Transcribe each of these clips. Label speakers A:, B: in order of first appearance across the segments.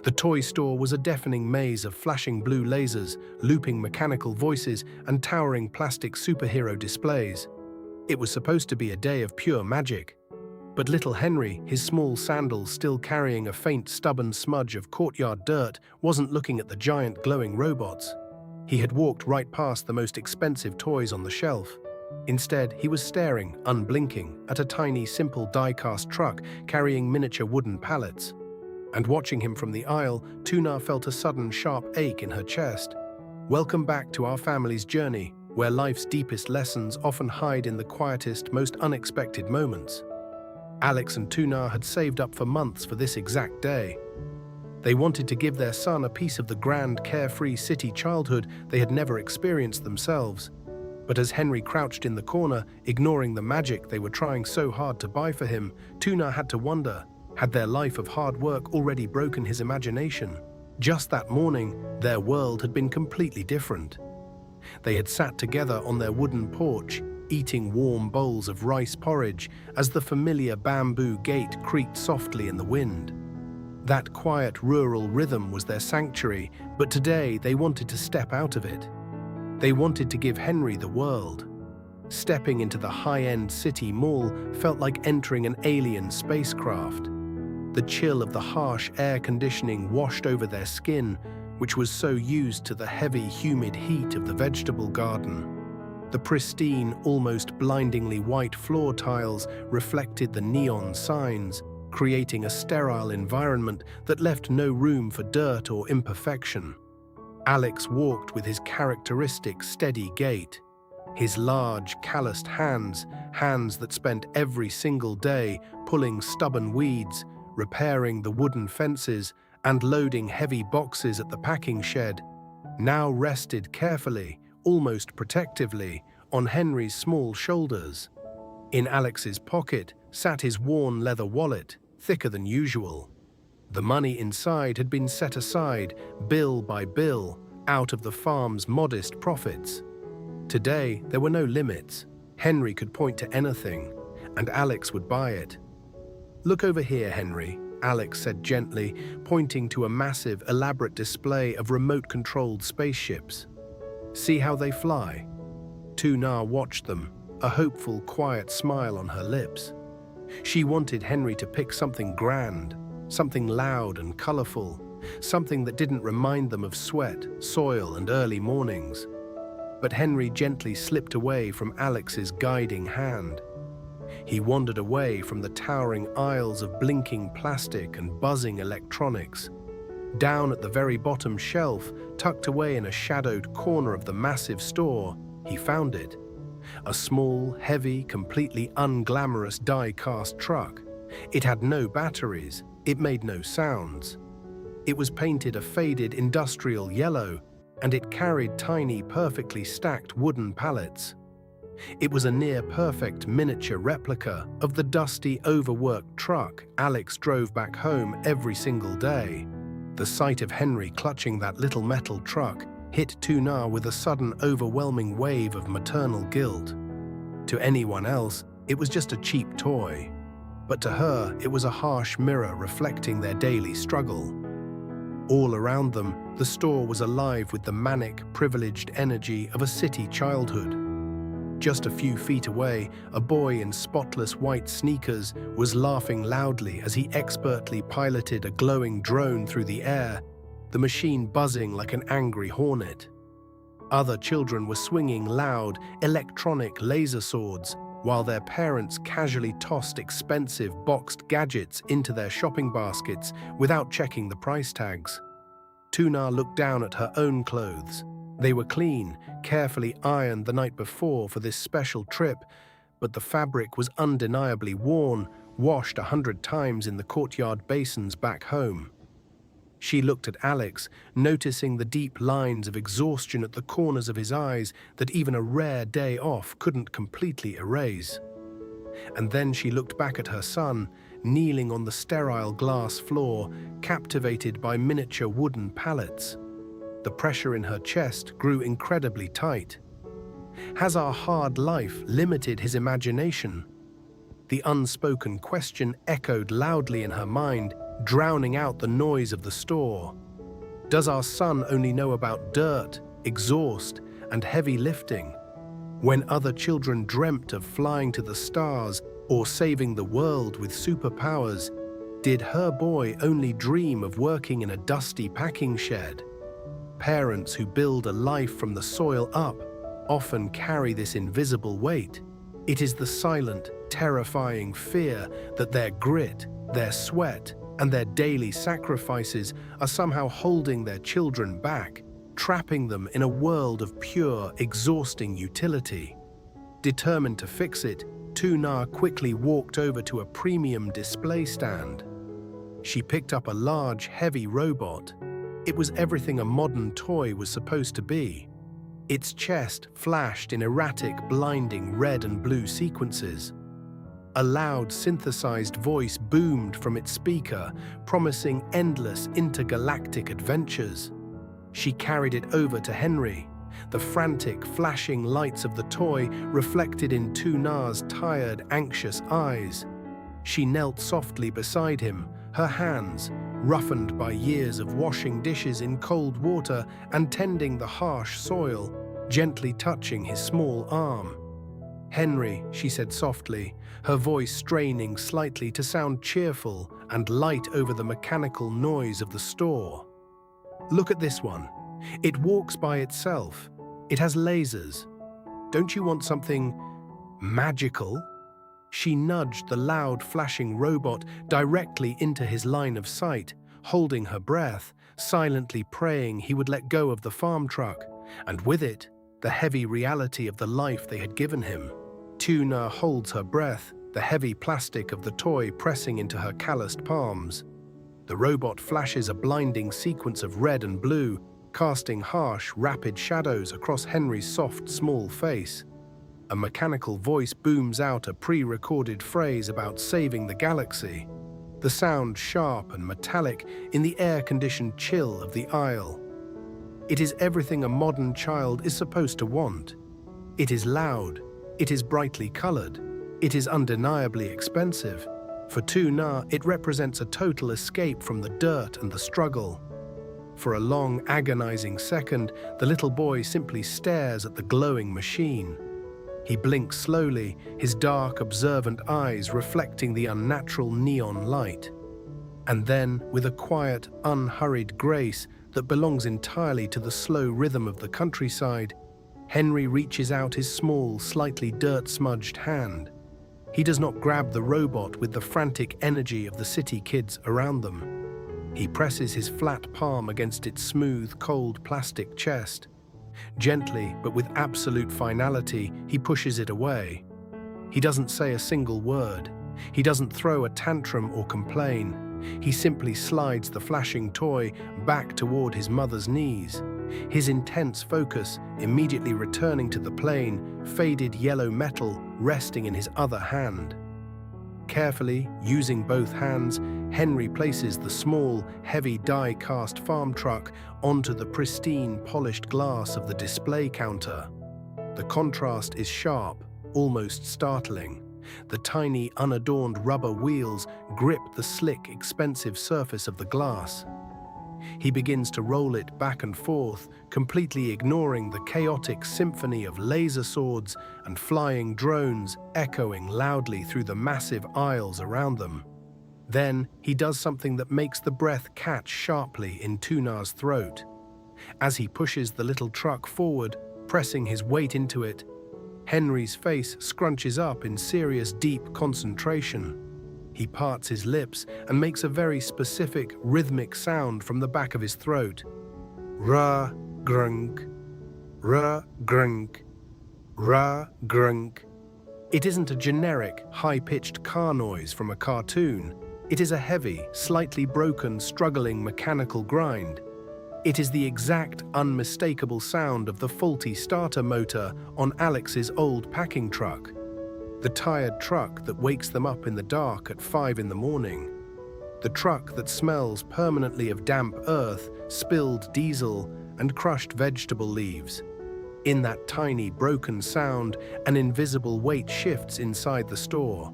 A: The toy store was a deafening maze of flashing blue lasers, looping mechanical voices, and towering plastic superhero displays. It was supposed to be a day of pure magic. But little Henry, his small sandals still carrying a faint, stubborn smudge of courtyard dirt, wasn't looking at the giant glowing robots. He had walked right past the most expensive toys on the shelf. Instead, he was staring, unblinking, at a tiny, simple die-cast truck carrying miniature wooden pallets. And watching him from the aisle, Tuna felt a sudden sharp ache in her chest. Welcome back to our family's journey, where life's deepest lessons often hide in the quietest, most unexpected moments. Alex and Tuna had saved up for months for this exact day. They wanted to give their son a piece of the grand, carefree city childhood they had never experienced themselves. But as Henry crouched in the corner, ignoring the magic they were trying so hard to buy for him, Tuna had to wonder, had their life of hard work already broken his imagination? Just that morning, their world had been completely different. They had sat together on their wooden porch, eating warm bowls of rice porridge as the familiar bamboo gate creaked softly in the wind. That quiet rural rhythm was their sanctuary, but today they wanted to step out of it. They wanted to give Henry the world. Stepping into the high-end city mall felt like entering an alien spacecraft. The chill of the harsh air conditioning washed over their skin, which was so used to the heavy, humid heat of the vegetable garden. The pristine, almost blindingly white floor tiles reflected the neon signs, creating a sterile environment that left no room for dirt or imperfection. Alex walked with his characteristic steady gait. His large, calloused hands that spent every single day pulling stubborn weeds, repairing the wooden fences, and loading heavy boxes at the packing shed, now rested carefully, almost protectively, on Henry's small shoulders. In Alex's pocket sat his worn leather wallet, thicker than usual. The money inside had been set aside, bill by bill, out of the farm's modest profits. Today, there were no limits. Henry could point to anything, and Alex would buy it. "Look over here, Henry," Alex said gently, pointing to a massive, elaborate display of remote-controlled spaceships. "See how they fly?" Tuna watched them, a hopeful, quiet smile on her lips. She wanted Henry to pick something grand, something loud and colorful, something that didn't remind them of sweat, soil, and early mornings. But Henry gently slipped away from Alex's guiding hand. He wandered away from the towering aisles of blinking plastic and buzzing electronics. Down at the very bottom shelf, tucked away in a shadowed corner of the massive store, he found it. A small, heavy, completely unglamorous die-cast truck. It had no batteries, it made no sounds. It was painted a faded industrial yellow, and it carried tiny, perfectly stacked wooden pallets. It was a near-perfect miniature replica of the dusty, overworked truck Alex drove back home every single day. The sight of Henry clutching that little metal truck hit Tuna with a sudden, overwhelming wave of maternal guilt. To anyone else, it was just a cheap toy. But to her, it was a harsh mirror reflecting their daily struggle. All around them, the store was alive with the manic, privileged energy of a city childhood. Just a few feet away, a boy in spotless white sneakers was laughing loudly as he expertly piloted a glowing drone through the air, the machine buzzing like an angry hornet. Other children were swinging loud, electronic laser swords, while their parents casually tossed expensive boxed gadgets into their shopping baskets without checking the price tags. Tuna looked down at her own clothes. They were clean, carefully ironed the night before for this special trip, but the fabric was undeniably worn, washed 100 times in the courtyard basins back home. She looked at Alex, noticing the deep lines of exhaustion at the corners of his eyes that even a rare day off couldn't completely erase. And then she looked back at her son, kneeling on the sterile glass floor, captivated by miniature wooden pallets. The pressure in her chest grew incredibly tight. Has our hard life limited his imagination? The unspoken question echoed loudly in her mind, drowning out the noise of the store. Does our son only know about dirt, exhaust, and heavy lifting? When other children dreamt of flying to the stars or saving the world with superpowers, did her boy only dream of working in a dusty packing shed? Parents who build a life from the soil up often carry this invisible weight. It is the silent, terrifying fear that their grit, their sweat, and their daily sacrifices are somehow holding their children back, trapping them in a world of pure, exhausting utility. Determined to fix it, Tu Na quickly walked over to a premium display stand. She picked up a large, heavy robot. It was everything a modern toy was supposed to be. Its chest flashed in erratic, blinding red and blue sequences. A loud, synthesized voice boomed from its speaker, promising endless intergalactic adventures. She carried it over to Henry. The frantic, flashing lights of the toy reflected in Tu Na's tired, anxious eyes. She knelt softly beside him, her hands, roughened by years of washing dishes in cold water and tending the harsh soil, gently touching his small arm. "Henry," she said softly, her voice straining slightly to sound cheerful and light over the mechanical noise of the store. "Look at this one. It walks by itself. It has lasers. Don't you want something magical?" She nudged the loud, flashing robot directly into his line of sight, holding her breath, silently praying he would let go of the farm truck, and with it, the heavy reality of the life they had given him. Tu Na holds her breath, the heavy plastic of the toy pressing into her calloused palms. The robot flashes a blinding sequence of red and blue, casting harsh, rapid shadows across Henry's soft, small face. A mechanical voice booms out a pre-recorded phrase about saving the galaxy, the sound sharp and metallic in the air-conditioned chill of the aisle. It is everything a modern child is supposed to want. It is loud, it is brightly colored, it is undeniably expensive. For Tu Na, it represents a total escape from the dirt and the struggle. For a long, agonizing second, the little boy simply stares at the glowing machine. He blinks slowly, his dark, observant eyes reflecting the unnatural neon light. And then, with a quiet, unhurried grace that belongs entirely to the slow rhythm of the countryside, Henry reaches out his small, slightly dirt-smudged hand. He does not grab the robot with the frantic energy of the city kids around them. He presses his flat palm against its smooth, cold plastic chest. Gently, but with absolute finality, he pushes it away. He doesn't say a single word. He doesn't throw a tantrum or complain. He simply slides the flashing toy back toward his mother's knees, his intense focus immediately returning to the plain, faded yellow metal resting in his other hand. Carefully, using both hands, Henry places the small, heavy die-cast farm truck onto the pristine, polished glass of the display counter. The contrast is sharp, almost startling. The tiny, unadorned rubber wheels grip the slick, expensive surface of the glass. He begins to roll it back and forth, completely ignoring the chaotic symphony of laser swords and flying drones echoing loudly through the massive aisles around them. Then he does something that makes the breath catch sharply in Tu Na's throat. As he pushes the little truck forward, pressing his weight into it, Henry's face scrunches up in serious, deep concentration. He parts his lips and makes a very specific, rhythmic sound from the back of his throat. Ra, grunk, ra, grunk, ra, grunk. It isn't a generic, high-pitched car noise from a cartoon. It is a heavy, slightly broken, struggling mechanical grind. It is the exact, unmistakable sound of the faulty starter motor on Alex's old packing truck. The tired truck that wakes them up in the dark at 5 in the morning. The truck that smells permanently of damp earth, spilled diesel, and crushed vegetable leaves. In that tiny, broken sound, an invisible weight shifts inside the store.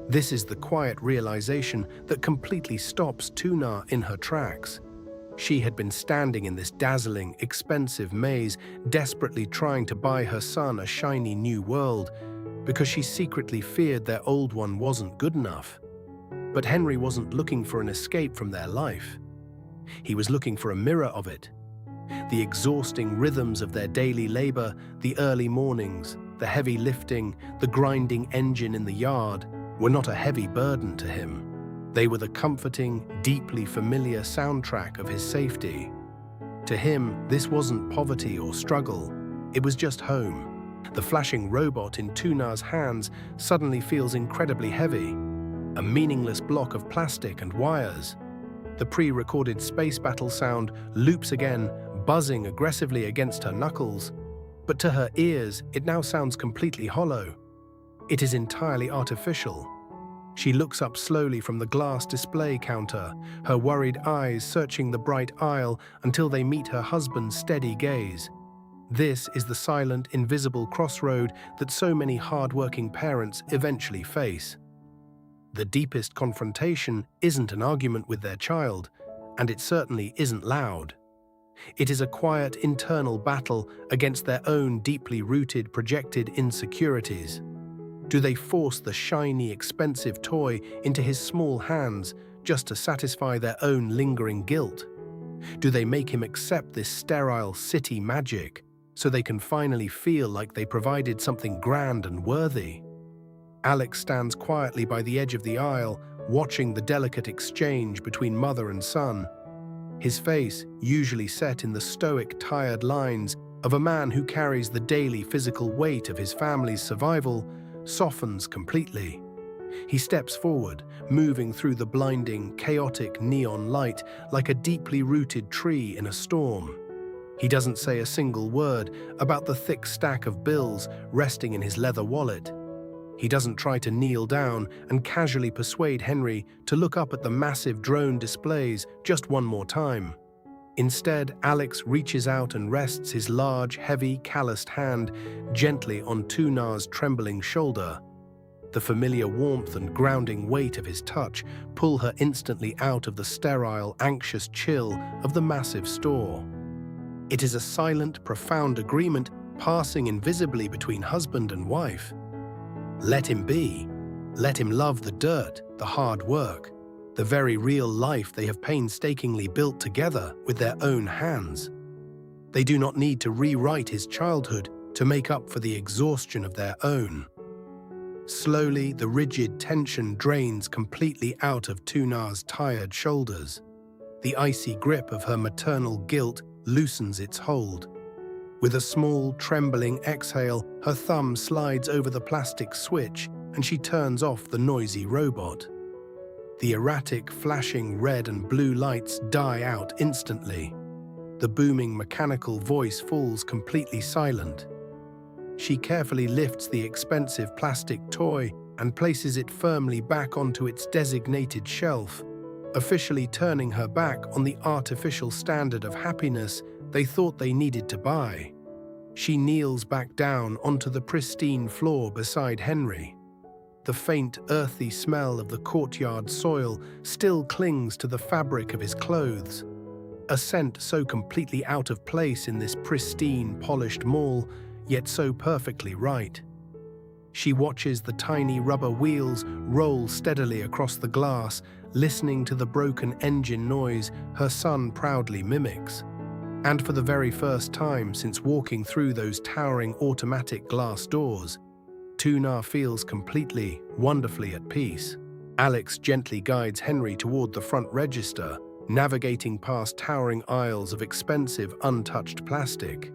A: This is the quiet realization that completely stops Tu Na in her tracks. She had been standing in this dazzling, expensive maze, desperately trying to buy her son a shiny new world, because she secretly feared their old one wasn't good enough. But Henry wasn't looking for an escape from their life. He was looking for a mirror of it. The exhausting rhythms of their daily labor, the early mornings, the heavy lifting, the grinding engine in the yard, were not a heavy burden to him. They were the comforting, deeply familiar soundtrack of his safety. To him, this wasn't poverty or struggle. It was just home. The flashing robot in Tu Na's hands suddenly feels incredibly heavy, a meaningless block of plastic and wires. The pre-recorded space battle sound loops again, buzzing aggressively against her knuckles. But to her ears, it now sounds completely hollow. It is entirely artificial. She looks up slowly from the glass display counter, her worried eyes searching the bright aisle until they meet her husband's steady gaze. This is the silent, invisible crossroad that so many hard-working parents eventually face. The deepest confrontation isn't an argument with their child, and it certainly isn't loud. It is a quiet internal battle against their own deeply rooted, projected insecurities. Do they force the shiny, expensive toy into his small hands just to satisfy their own lingering guilt? Do they make him accept this sterile city magic so they can finally feel like they provided something grand and worthy? Alex stands quietly by the edge of the aisle, watching the delicate exchange between mother and son. His face, usually set in the stoic, tired lines of a man who carries the daily physical weight of his family's survival, softens completely. He steps forward, moving through the blinding, chaotic neon light like a deeply rooted tree in a storm. He doesn't say a single word about the thick stack of bills resting in his leather wallet. He doesn't try to kneel down and casually persuade Henry to look up at the massive drone displays just one more time. Instead, Alex reaches out and rests his large, heavy, calloused hand gently on Tu Na's trembling shoulder. The familiar warmth and grounding weight of his touch pull her instantly out of the sterile, anxious chill of the massive store. It is a silent, profound agreement passing invisibly between husband and wife. Let him be. Let him love the dirt, the hard work, the very real life they have painstakingly built together with their own hands. They do not need to rewrite his childhood to make up for the exhaustion of their own. Slowly, the rigid tension drains completely out of Tu Na's tired shoulders. The icy grip of her maternal guilt loosens its hold. With a small, trembling exhale, her thumb slides over the plastic switch and she turns off the noisy robot. The erratic, flashing red and blue lights die out instantly. The booming mechanical voice falls completely silent. She carefully lifts the expensive plastic toy and places it firmly back onto its designated shelf, officially turning her back on the artificial standard of happiness they thought they needed to buy. She kneels back down onto the pristine floor beside Henry. The faint, earthy smell of the courtyard soil still clings to the fabric of his clothes, a scent so completely out of place in this pristine, polished mall, yet so perfectly right. She watches the tiny rubber wheels roll steadily across the glass, listening to the broken engine noise her son proudly mimics. And for the very first time since walking through those towering automatic glass doors, Tu Na feels completely, wonderfully at peace. Alex gently guides Henry toward the front register, navigating past towering aisles of expensive, untouched plastic.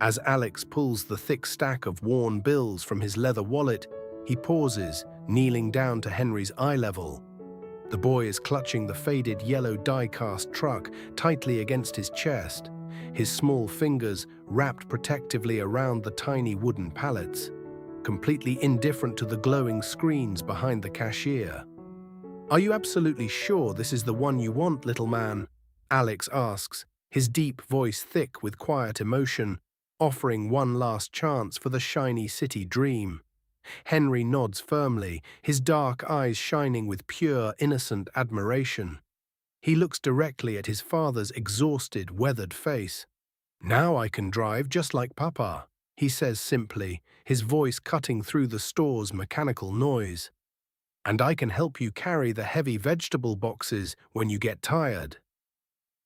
A: As Alex pulls the thick stack of worn bills from his leather wallet, he pauses, kneeling down to Henry's eye level. The boy is clutching the faded yellow die-cast truck tightly against his chest, his small fingers wrapped protectively around the tiny wooden pallets, completely indifferent to the glowing screens behind the cashier. "Are you absolutely sure this is the one you want, little man?" Alex asks, his deep voice thick with quiet emotion, offering one last chance for the shiny city dream. Henry nods firmly, his dark eyes shining with pure, innocent admiration. He looks directly at his father's exhausted, weathered face. "Now I can drive just like Papa," he says simply, his voice cutting through the store's mechanical noise. "And I can help you carry the heavy vegetable boxes when you get tired."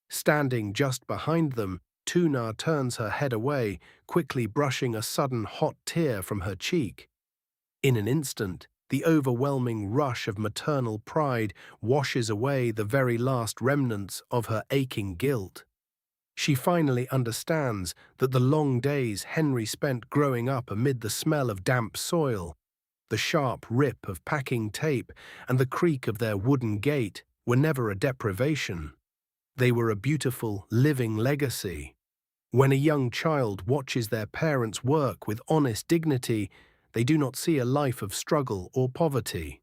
A: Standing just behind them, Tuna turns her head away, quickly brushing a sudden hot tear from her cheek. In an instant, the overwhelming rush of maternal pride washes away the very last remnants of her aching guilt. She finally understands that the long days Henry spent growing up amid the smell of damp soil, the sharp rip of packing tape, and the creak of their wooden gate were never a deprivation. They were a beautiful, living legacy. When a young child watches their parents work with honest dignity, they do not see a life of struggle or poverty.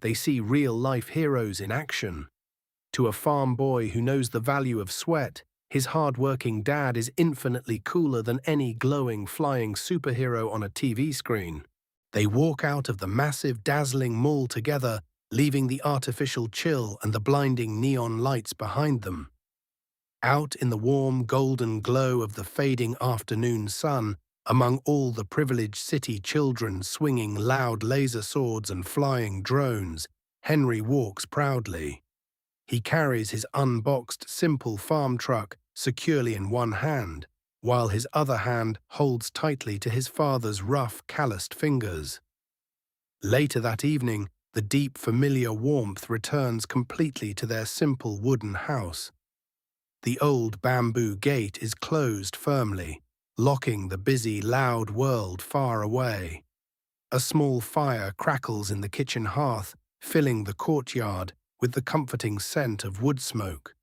A: They see real-life heroes in action. To a farm boy who knows the value of sweat, his hard-working dad is infinitely cooler than any glowing, flying superhero on a TV screen. They walk out of the massive, dazzling mall together, leaving the artificial chill and the blinding neon lights behind them. Out in the warm, golden glow of the fading afternoon sun, among all the privileged city children swinging loud laser swords and flying drones, Henry walks proudly. He carries his unboxed, simple farm truck securely in one hand, while his other hand holds tightly to his father's rough, calloused fingers. Later that evening, the deep, familiar warmth returns completely to their simple wooden house. The old bamboo gate is closed firmly, locking the busy, loud world far away. A small fire crackles in the kitchen hearth, filling the courtyard with the comforting scent of wood smoke.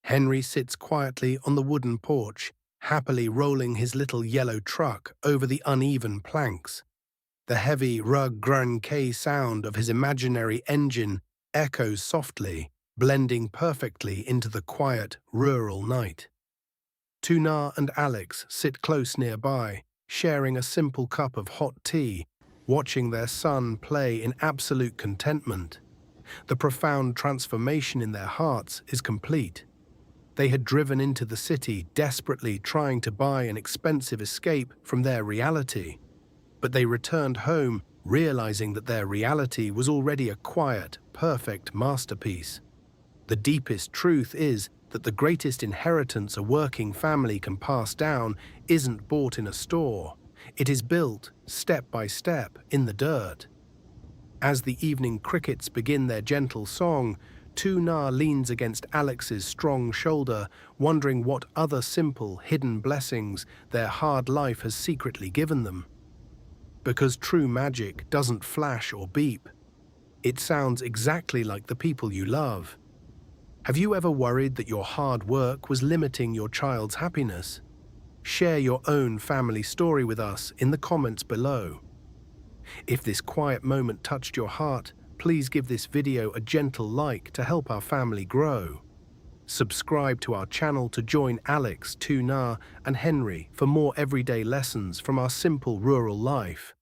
A: Henry sits quietly on the wooden porch, happily rolling his little yellow truck over the uneven planks. The heavy rug-grun-k sound of his imaginary engine echoes softly, blending perfectly into the quiet, rural night. Tuna and Alex sit close nearby, sharing a simple cup of hot tea, watching their son play in absolute contentment. The profound transformation in their hearts is complete. They had driven into the city desperately trying to buy an expensive escape from their reality. But they returned home realizing that their reality was already a quiet, perfect masterpiece. The deepest truth is that the greatest inheritance a working family can pass down isn't bought in a store. It is built, step by step, in the dirt. As the evening crickets begin their gentle song, Tuna leans against Alex's strong shoulder, wondering what other simple, hidden blessings their hard life has secretly given them. Because true magic doesn't flash or beep. It sounds exactly like the people you love. Have you ever worried that your hard work was limiting your child's happiness? Share your own family story with us in the comments below. If this quiet moment touched your heart, please give this video a gentle like to help our family grow. Subscribe to our channel to join Alex, Tuna, and Henry for more everyday lessons from our simple rural life.